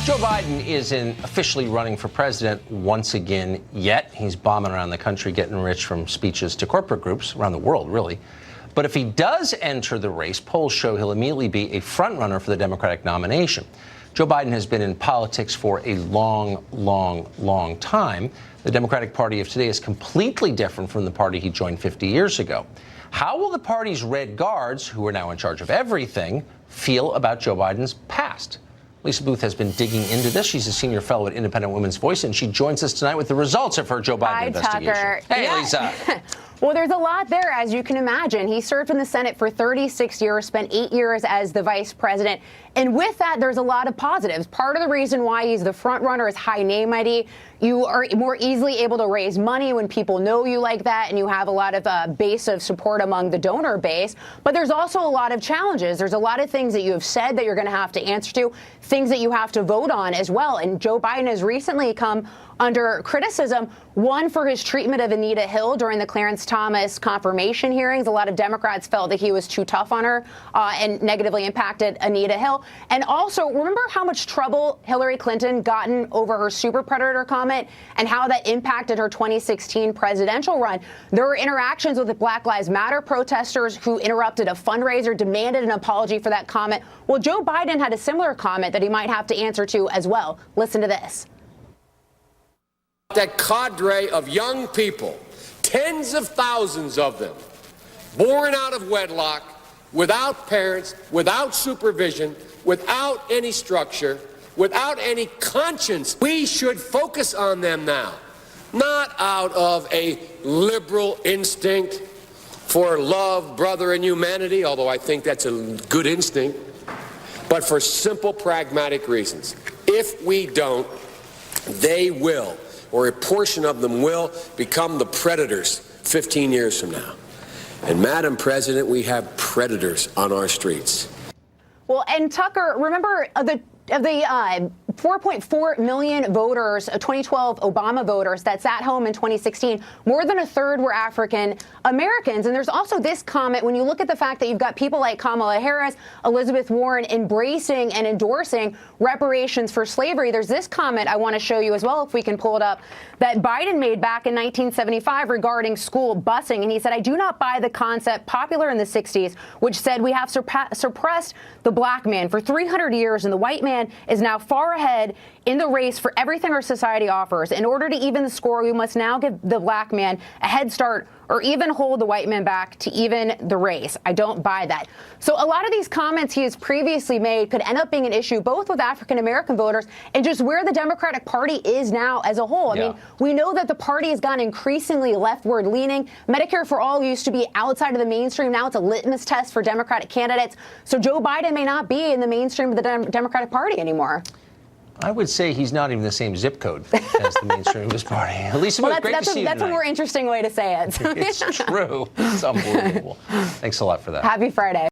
Joe Biden isn't officially running for president once again yet. He's bombing around the country, getting rich from speeches to corporate groups around the world, really. But if he does enter the race, polls show he'll immediately be a frontrunner for the Democratic nomination. Joe Biden has been in politics for a long time. The Democratic Party of today is completely different from the party he joined 50 years ago. How will the party's red guards, who are now in charge of everything, feel about Joe Biden's past? Lisa Booth has been digging into this. She's a senior fellow at Independent Women's Voice, and she joins us tonight with the results of her Joe Biden investigation. Tucker. Hey, yeah. Lisa. Well, there's a lot there, as you can imagine. He served in the Senate for 36 years, spent 8 years as the vice president. And with that, there's a lot of positives. Part of the reason why he's the front runner is high name ID. You are more easily able to raise money when people know you like that, and you have a lot of base of support among the donor base. But there's also a lot of challenges. There's a lot of things that you have said that you're going to have to answer to, things that you have to vote on as well. And Joe Biden has recently come under criticism, one for his treatment of Anita Hill during the Clarence Thomas confirmation hearings. A lot of Democrats felt that he was too tough on her and negatively impacted Anita Hill. And also, remember how much trouble Hillary Clinton gotten over her super predator comment and how that impacted her 2016 presidential run? There were interactions with the Black Lives Matter protesters who interrupted a fundraiser, demanded an apology for that comment. Well, Joe Biden had a similar comment that he might have to answer to as well. Listen to this. That cadre of young people, tens of thousands of them, born out of wedlock, without parents, without supervision, without any structure, without any conscience. We should focus on them now, not out of a liberal instinct for love, brother, and humanity, although I think that's a good instinct, but for simple, pragmatic reasons. If we don't, they will, or a portion of them will, become the predators 15 years from now. And, Madam President, we have predators on our streets. Well, and Tucker, remember the 4.4 million voters, 2012 Obama voters that sat home in 2016, more than a third were African Americans. And there's also this comment when you look at the fact that you've got people like Kamala Harris, Elizabeth Warren embracing and endorsing reparations for slavery. There's this comment I want to show you as well, if we can pull it up, that Biden made back in 1975 regarding school busing. And he said, I do not buy the concept popular in the 60s, which said we have suppressed the black man for 300 years and the white man is now far ahead in the race for everything our society offers. In order to even the score, we must now give the black man a head start or even hold the white man back to even the race. I don't buy that. So a lot of these comments he has previously made could end up being an issue both with African-American voters and just where the Democratic Party is now as a whole. I mean, we know that the party has gone increasingly leftward leaning. Medicare for All used to be outside of the mainstream. Now it's a litmus test for Democratic candidates. So Joe Biden may not be in the mainstream of the Democratic Party anymore. I would say he's not even the same zip code as the mainstream of his party. At least well, great to see you that's a more interesting way to say it. It's true. It's unbelievable. Thanks a lot for that. Happy Friday.